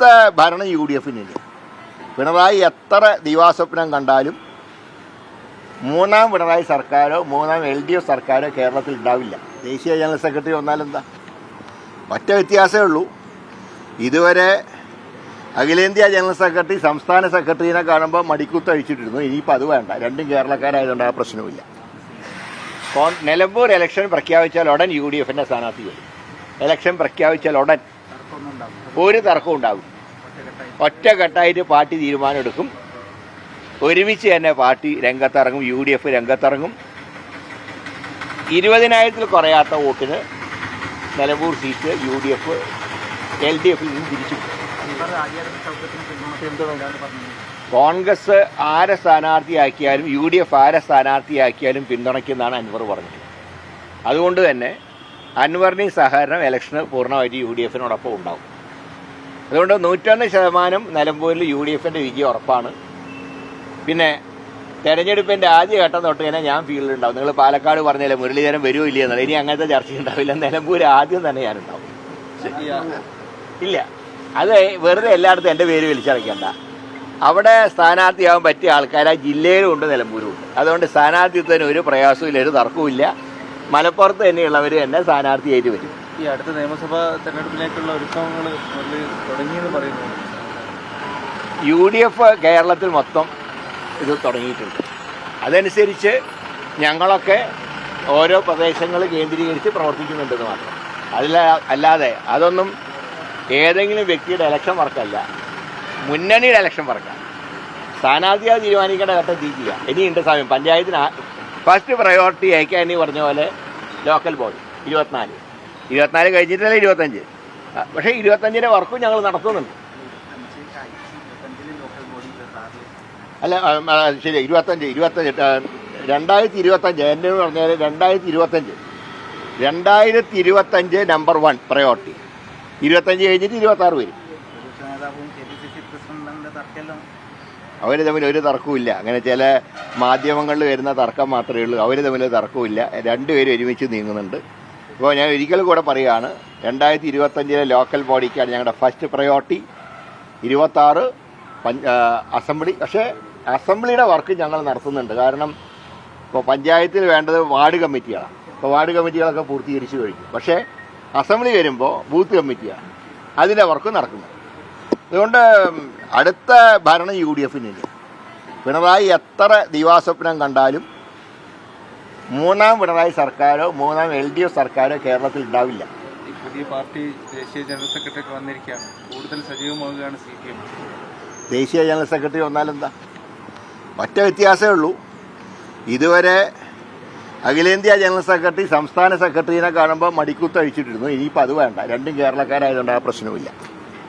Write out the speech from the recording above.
അടുത്ത ഭരണം UDF-ന്. പിണറായി എത്ര ദിവാസ്വപ്നം കണ്ടാലും മൂന്നാം പിണറായി സർക്കാരോ മൂന്നാം LDF സർക്കാരോ കേരളത്തിൽ ഉണ്ടാവില്ല. ദേശീയ ജനറൽ സെക്രട്ടറി വന്നാലെന്താ? ഒറ്റ വ്യത്യാസമേ ഉള്ളൂ. ഇതുവരെ അഖിലേന്ത്യാ ജനറൽ സെക്രട്ടറി സംസ്ഥാന സെക്രട്ടറിനെ കാണുമ്പോൾ മടിക്കുത്ത് അഴിച്ചിട്ടിരുന്നു. ഇനിയിപ്പോൾ അത് വേണ്ട. രണ്ടും കേരളക്കാരായതുകൊണ്ട് ആ പ്രശ്നവുമില്ല. നിലമ്പൂർ ഇലക്ഷൻ പ്രഖ്യാപിച്ചാൽ ഉടൻ UDF-ൻ്റെ സ്ഥാനാർത്ഥി വരും. ഇലക്ഷൻ പ്രഖ്യാപിച്ചാൽ ഉടൻ ഒരു തർക്കവും ഉണ്ടാകും. ഒറ്റക്കെട്ടായിട്ട് പാർട്ടി തീരുമാനമെടുക്കും. ഒരുമിച്ച് തന്നെ പാർട്ടി രംഗത്തിറങ്ങും. UDF രംഗത്തിറങ്ങും. 20,000-ൽ കുറയാത്ത വോട്ടിന് നിലമ്പൂർ സീറ്റ് UDF LDF-ൽ നിന്ന് തിരിച്ചു. കോൺഗ്രസ് ആരെ സ്ഥാനാർത്ഥിയാക്കിയാലും UDF ആരെ സ്ഥാനാർത്ഥിയാക്കിയാലും പിന്തുണയ്ക്കുന്നതാണ് അൻവർ പറഞ്ഞത്. അതുകൊണ്ട് തന്നെ അൻവറിൻ്റെയും സഹകരണം ഇലക്ഷന് പൂർണ്ണമായിട്ട് UDF-നോടൊപ്പം ഉണ്ടാവും. അതുകൊണ്ട് 101% നിലമ്പൂരിൽ UDF-ൻ്റെ വിജയം ഉറപ്പാണ്. പിന്നെ തെരഞ്ഞെടുപ്പിൻ്റെ ആദ്യഘട്ടം തൊട്ട് തന്നെ ഞാൻ ഫീൽഡിലുണ്ടാവും. നിങ്ങൾ പാലക്കാട് പറഞ്ഞാലേ മുരളീധരൻ വരുമോ ഇല്ല എന്നുള്ളത്. ഇനി അങ്ങനത്തെ ചർച്ചയുണ്ടാവില്ല. നിലമ്പൂർ ആദ്യം തന്നെ ഞാനുണ്ടാവും. ഇല്ല, അത് വെറുതെ എല്ലായിടത്തും എൻ്റെ പേര് വലിച്ചടയ്ക്കണ്ട. അവിടെ സ്ഥാനാർത്ഥിയാവാൻ പറ്റിയ ആൾക്കാർ ആ ജില്ലയിലും ഉണ്ട്, നിലമ്പൂരും ഉണ്ട്. അതുകൊണ്ട് സ്ഥാനാർത്ഥിത്വത്തിന് ഒരു പ്രയാസവും ഇല്ല, ഒരു തർക്കവും. മലപ്പുറത്ത് തന്നെയുള്ളവർ തന്നെ സ്ഥാനാർത്ഥിയായിട്ട് വരും. ഈ അടുത്ത നിയമസഭാ തെരഞ്ഞെടുപ്പിലേക്കുള്ള ഒരുക്കങ്ങൾ തുടങ്ങിയെന്ന് പറയുന്നു. UDF കേരളത്തിൽ മൊത്തം ഇത് തുടങ്ങിയിട്ടുണ്ട്. അതനുസരിച്ച് ഞങ്ങളൊക്കെ ഓരോ പ്രദേശങ്ങൾ കേന്ദ്രീകരിച്ച് പ്രവർത്തിക്കുന്നുണ്ടെന്ന് മാത്രം. അല്ലാതെ അതൊന്നും ഏതെങ്കിലും വ്യക്തിയുടെ ഇലക്ഷൻ വർക്കല്ല, മുന്നണിയുടെ ഇലക്ഷൻ വർക്കാണ്. സ്ഥാനാർത്ഥിയായി തീരുമാനിക്കേണ്ട ഘട്ടം എത്തിയിട്ടില്ല. ഇനിയുണ്ട് സമയം. പഞ്ചായത്തിന് ഫസ്റ്റ് പ്രയോറിറ്റി അയക്കാൻ ഇനി പറഞ്ഞ പോലെ ലോക്കൽ ബോഡി 24 കഴിഞ്ഞിട്ടല്ല 25. പക്ഷേ 25-ൻ്റെ വർക്കും ഞങ്ങൾ നടത്തുന്നുണ്ട്. അല്ല ശരി, 2025 എൻ്റെ പറഞ്ഞാൽ 2025 നമ്പർ 1 പ്രയോറിറ്റി. 25 കഴിഞ്ഞിട്ട് 26 വരും. അവർ തമ്മിൽ ഒരു തർക്കവുമില്ല. അങ്ങനെ ചില മാധ്യമങ്ങളിൽ വരുന്ന തർക്കം മാത്രമേ ഉള്ളൂ. അവർ തമ്മിൽ തർക്കവുമില്ല. രണ്ടുപേരും ഒരുമിച്ച് നീങ്ങുന്നുണ്ട്. ഇപ്പോൾ ഞാൻ ഒരിക്കൽ കൂടെ പറയുകയാണ്, 2025 ലോക്കൽ ബോഡിക്കാണ് ഞങ്ങളുടെ ഫസ്റ്റ് പ്രയോറിറ്റി. 26 അസംബ്ലി. പക്ഷേ അസംബ്ലിയുടെ വർക്ക് ഞങ്ങൾ നടത്തുന്നുണ്ട്. കാരണം ഇപ്പോൾ പഞ്ചായത്തിൽ വേണ്ടത് വാർഡ് കമ്മിറ്റികളാണ്. ഇപ്പോൾ വാർഡ് കമ്മിറ്റികളൊക്കെ പൂർത്തീകരിച്ചു കഴിഞ്ഞു. പക്ഷേ അസംബ്ലി വരുമ്പോൾ ബൂത്ത് കമ്മിറ്റിയാണ്, അതിൻ്റെ വർക്ക് നടക്കുന്നത്. അതുകൊണ്ട് അടുത്ത ഭരണം UDF-ന്. പിണറായി എത്ര ദിവാസ്വപ്നം കണ്ടാലും മൂന്നാം പിണറായി സർക്കാരോ മൂന്നാം LDF സർക്കാരോ കേരളത്തിൽ ഉണ്ടാവില്ല. പുതിയ പാർട്ടി ദേശീയ ജനറൽ സെക്രട്ടറി വന്നിരിക്കുകയാണ്. കൂടുതൽ സജീവമാവുകയാണ് CPM. ദേശീയ ജനറൽ സെക്രട്ടറി വന്നാലെന്താ? ഒറ്റ വ്യത്യാസമേ ഉള്ളൂ. ഇതുവരെ അഖിലേന്ത്യാ ജനറൽ സെക്രട്ടറി സംസ്ഥാന സെക്രട്ടറിനെ കാണുമ്പോൾ മടിക്കുത്ത് അഴിച്ചിട്ടിരുന്നു. ഇനിയിപ്പോൾ അത് വേണ്ട. രണ്ടും കേരളക്കാരായതുകൊണ്ട് ആ പ്രശ്നവുമില്ല.